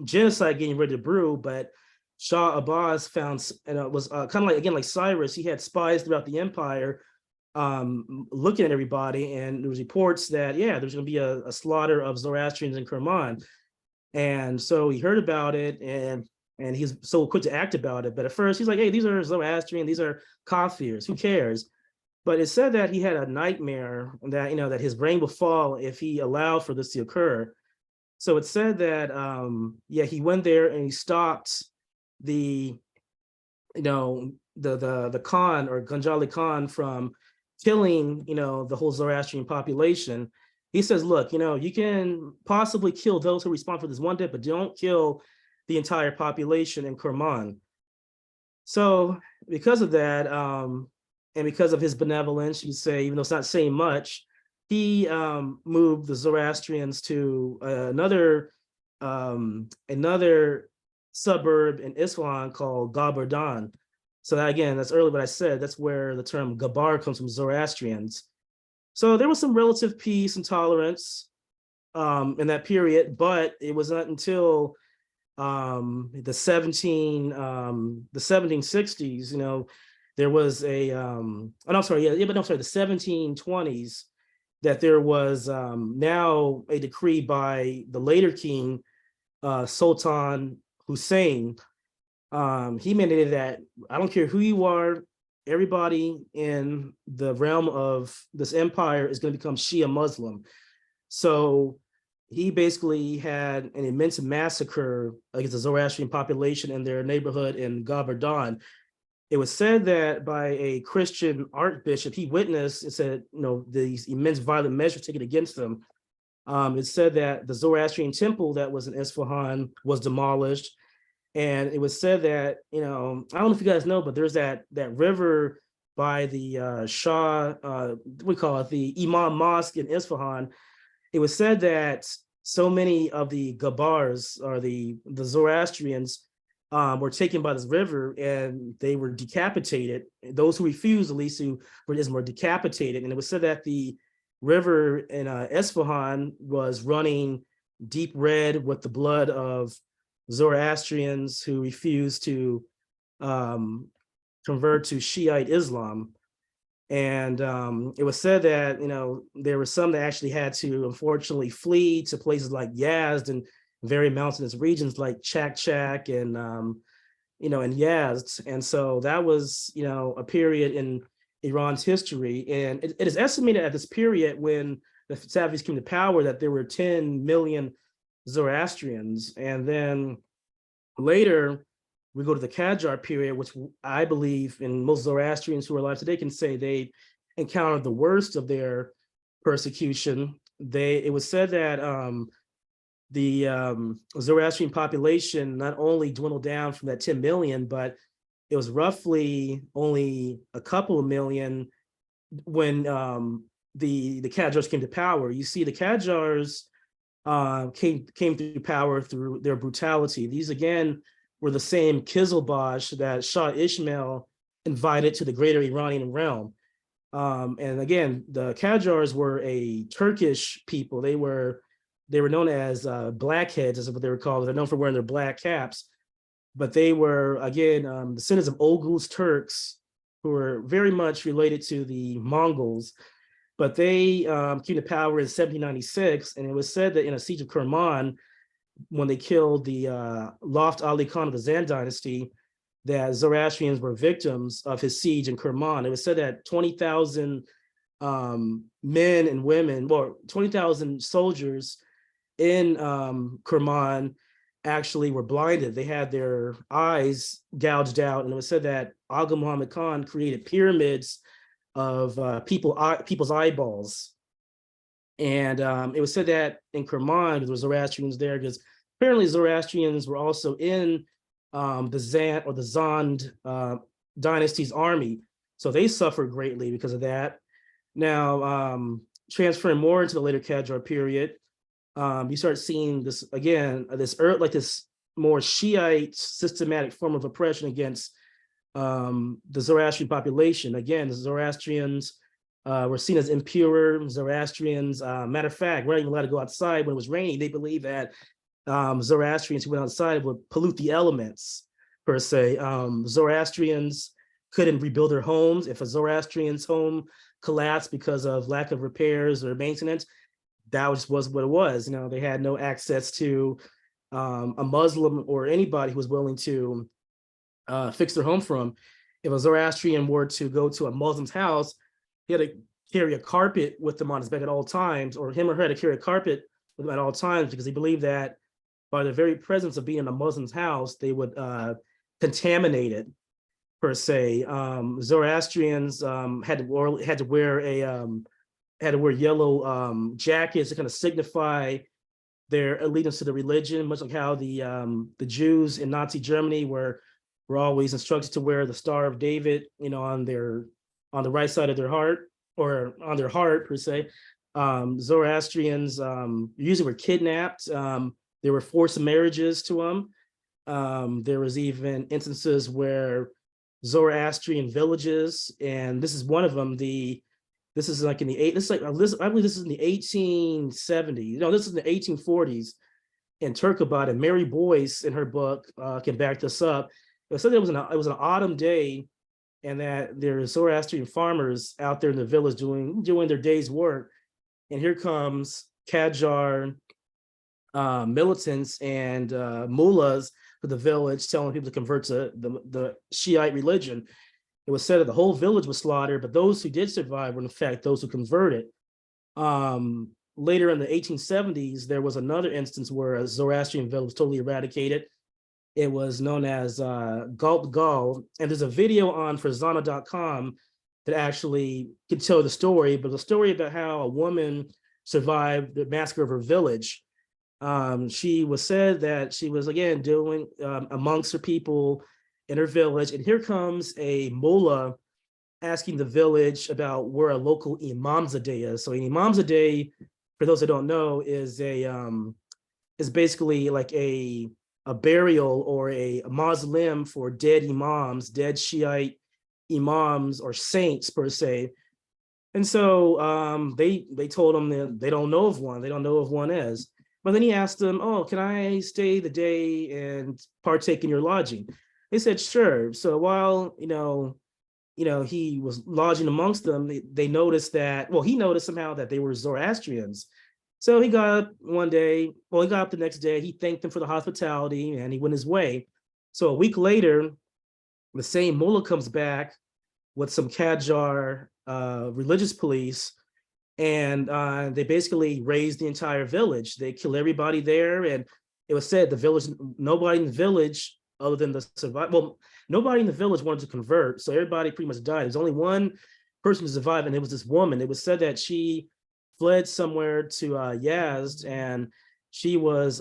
genocide getting ready to brew, but Shah Abbas found, and it was kind of like, again, like Cyrus, he had spies throughout the empire looking at everybody, and there was reports that, yeah, there's going to be a slaughter of Zoroastrians in Kerman. And so he heard about it, and he's so quick to act about it. But at first he's like, hey, these are Zoroastrian, these are Kafirs, who cares? But it said that he had a nightmare that, that his brain would fall if he allowed for this to occur. So it said that, yeah, he went there and he stopped the Khan, or Ganjali Khan, from killing, the whole Zoroastrian population. He says, look, you can possibly kill those who respond for this one death, but don't kill the entire population in Kerman. So because of that, and because of his benevolence, you say, even though it's not saying much, he moved the Zoroastrians to another suburb in Isfahan called Gabardan. So that, again, that's earlier what I said. That's where the term Gabar comes from, Zoroastrians. So there was some relative peace and tolerance in that period, but it was not until the 1760s, there was a oh, no, I'm sorry, yeah, but no, sorry, the 1720s, that there was now a decree by the later king, Sultan Hussein. He mandated that I don't care who you are, everybody in the realm of this empire is going to become Shia Muslim. So he basically had an immense massacre against the Zoroastrian population in their neighborhood in Gabardan. It was said that by a Christian archbishop, he witnessed and said, these immense violent measures taken against them. It said that the Zoroastrian temple that was in Isfahan was demolished. And it was said that, I don't know if you guys know, but there's that river by the we call it the Imam Mosque in Isfahan. It was said that so many of the Gabars, or the Zoroastrians, were taken by this river and they were decapitated. Those who refused, at least, were decapitated. And it was said that the river in Isfahan was running deep red with the blood of Zoroastrians who refused to convert to Shiite Islam. And it was said that, there were some that actually had to, unfortunately, flee to places like Yazd and very mountainous regions like Chak and, and Yazd. And so that was, a period in Iran's history. And it is estimated at this period, when the Safavids came to power, that there were 10 million Zoroastrians. And then later, we go to the Qajar period, which I believe, and most Zoroastrians who are alive today can say they encountered the worst of their persecution. It was said that the Zoroastrian population not only dwindled down from that 10 million, but it was roughly only a couple of million when the Qajars came to power. You see, the Qajars came through power through their brutality. These, again, were the same Qizilbash that Shah Ismail invited to the greater Iranian realm. And again, the Qajars were a Turkish people. They were known as blackheads, is what they were called. They're known for wearing their black caps. But they were, again, descendants of Oghuz Turks, who were very much related to the Mongols. But they came to power in 1796, and it was said that in a siege of Kerman, when they killed the Loft Ali Khan of the Zand dynasty, that Zoroastrians were victims of his siege in Kerman. It was said that 20,000 men and women, well, 20,000 soldiers in Kerman actually were blinded. They had their eyes gouged out, and it was said that Aga Muhammad Khan created pyramids of people's eyeballs. And it was said that in Kerman, there were Zoroastrians there, because apparently Zoroastrians were also in the Zand dynasty's army. So they suffered greatly because of that. Now, transferring more into the later Qajar period, you start seeing this, again, this more Shiite systematic form of oppression against the Zoroastrian population. Again, the Zoroastrians were seen as impure. Zoroastrians, matter of fact, we're not even allowed to go outside when it was raining. They believe that Zoroastrians who went outside would pollute the elements, per se. Zoroastrians couldn't rebuild their homes. If a Zoroastrian's home collapsed because of lack of repairs or maintenance, that was what it was. They had no access to a Muslim or anybody who was willing to fix their home for them. If a Zoroastrian were to go to a Muslim's house, he had to carry a carpet with him on his back at all times, or him or her had to carry a carpet with them at all times, because he believed that by the very presence of being in a Muslim's house, they would contaminate it, per se. Zoroastrians had to wear yellow jackets to kind of signify their allegiance to the religion, much like how the Jews in Nazi Germany were always instructed to wear the Star of David, on the right side of their heart, or on their heart per se. Zoroastrians usually were kidnapped. There were forced marriages to them. There was even instances where Zoroastrian villages, and this is one of them. This is like in the eight. This is like I believe this is in the 1870s. No, this is in the 1840s in Turkabad. And Mary Boyce in her book can back this up. It said it was an autumn day, and that there are Zoroastrian farmers out there in the village doing their day's work. And here comes Qajar militants and mullahs to the village, telling people to convert to the Shiite religion. It was said that the whole village was slaughtered, but those who did survive were in fact those who converted. Later in the 1870s, there was another instance where a Zoroastrian village was totally eradicated. It was known as Gulp Gal, and there's a video on Fazana.com that actually can tell the story, but the story about how a woman survived the massacre of her village. She was said that she was, again, doing amongst her people in her village, and here comes a mullah asking the village about where a local imamzadeh is. So an imamzadeh, for those that don't know, is basically like a burial or a mausoleum for dead imams, dead Shiite imams or saints per se. And so they told him that they don't know of one. They don't know if one is. But then he asked them, "Oh, can I stay the day and partake in your lodging?" They said, "Sure." So while he was lodging amongst them, they noticed that, well, he noticed somehow that they were Zoroastrians. So he got up one day, well, he got up the next day, he thanked them for the hospitality, and he went his way. So a week later, the same mullah comes back with some Qajar religious police, and they basically razed the entire village. They killed everybody there, and it was said nobody in the village other than the survivor, well, nobody in the village wanted to convert, so everybody pretty much died. There's only one person who survived, and it was this woman. It was said that she fled somewhere to Yazd, and she was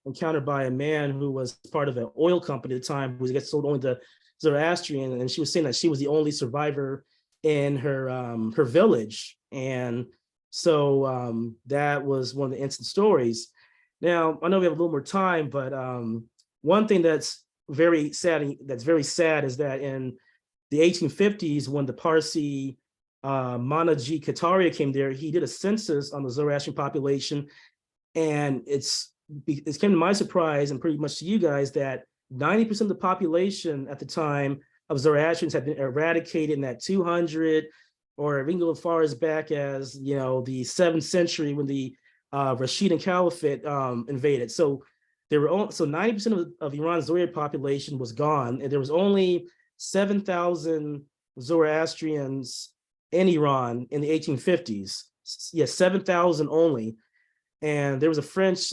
encountered by a man who was part of an oil company at the time, who gets sold only to Zoroastrian, and she was saying that she was the only survivor in her village. And so that was one of the instant stories. Now, I know we have a little more time, but one thing that's very sad is that in the 1850s, when the Parsi Manaji Kataria came there, he did a census on the Zoroastrian population, and it came to my surprise and pretty much to you guys that 90% of the population at the time of Zoroastrians had been eradicated in that 200, or we can go as far as back as the 7th century when the Rashidun Caliphate invaded. So there were 90% of Iran's Zoroastrian population was gone, and there was only 7,000 Zoroastrians in Iran in the 1850s. Yes, 7,000 only. And there was a French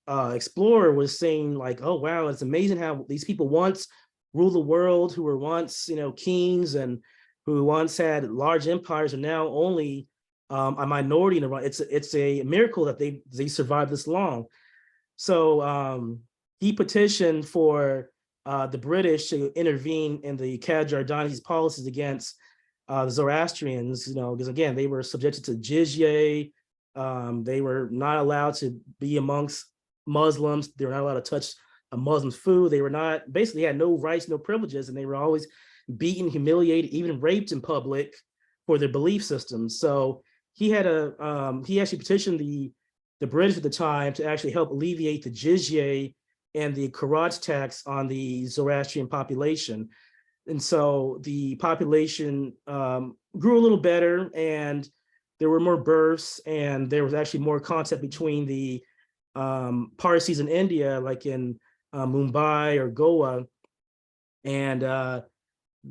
explorer was saying like, "Oh wow, it's amazing how these people once ruled the world, who were once kings and who once had large empires, are now only a minority in Iran. It's a miracle that they survived this long." So he petitioned for the British to intervene in the Qajar dynasty's policies against the Zoroastrians, because again, they were subjected to jizya. They were not allowed to be amongst Muslims. They were not allowed to touch a Muslim's food. They were not, basically had no rights, no privileges, and they were always beaten, humiliated, even raped in public for their belief systems. So he actually petitioned the British at the time to actually help alleviate the jizya and the Kharaj tax on the Zoroastrian population. And so the population grew a little better, and there were more births, and there was actually more contact between the Parsis in India, like in Mumbai or Goa, and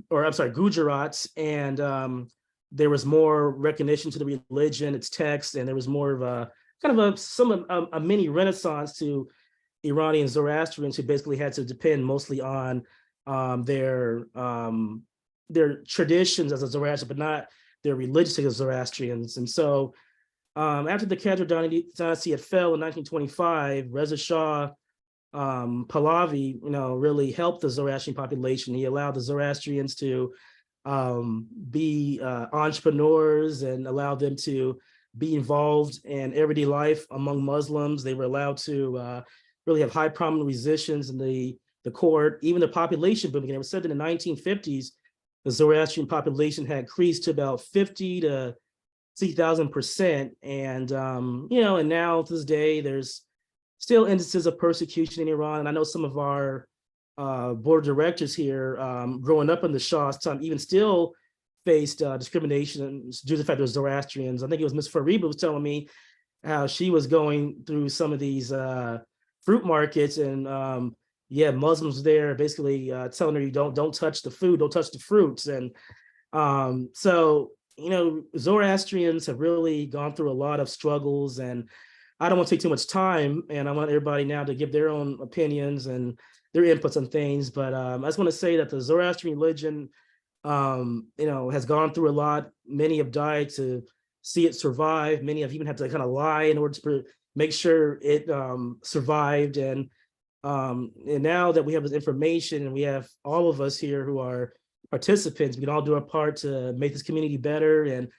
Gujarat, and there was more recognition to the religion, its text, and there was more of a kind of a mini renaissance to Iranian Zoroastrians, who basically had to depend mostly on their traditions as a Zoroastrian, but not their religious as Zoroastrians. And so After the Qajar dynasty had fell in 1925, Reza Shah Pahlavi, really helped the Zoroastrian population. He allowed the Zoroastrians to be entrepreneurs and allow them to be involved in everyday life among Muslims. They were allowed to really have high prominent positions in the court. Even the population boom began. It was said in the 1950s, the Zoroastrian population had increased to about 50 to 60,000%. And, and now to this day, there's still instances of persecution in Iran. And I know some of our board of directors here, growing up in the Shah's time, even still faced discrimination due to the fact they're Zoroastrians. I think it was Ms. Fariba was telling me how she was going through some of these fruit markets, and Muslims there basically telling her, you don't touch the food, don't touch the fruits. And so Zoroastrians have really gone through a lot of struggles, and I don't want to take too much time, and I want everybody now to give their own opinions and their inputs on things. But I just want to say that the Zoroastrian religion, has gone through a lot. Many have died to see it survive. Many have even had to kind of lie in order to make sure it survived. And now that we have this information, and we have all of us here who are participants, we can all do our part to make this community better and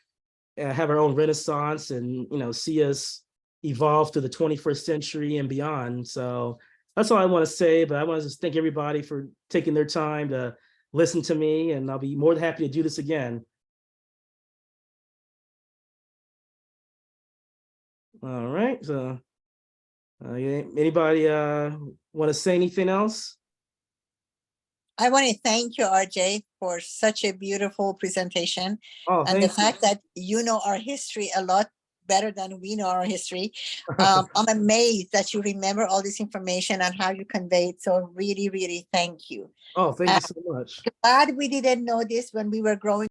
have our own renaissance, and see us evolve to the 21st century and beyond. So that's all I want to say. But I want to just thank everybody for taking their time to listen to me, and I'll be more than happy to do this again. All right. So anybody want to say anything else? I want to thank you, RJ, for such a beautiful presentation. Oh, and the you. fact that you know our history a lot better than we know our history. I'm amazed that you remember all this information and how you convey it. So really, really thank you. Oh, thank you so much. Glad we didn't know this when we were growing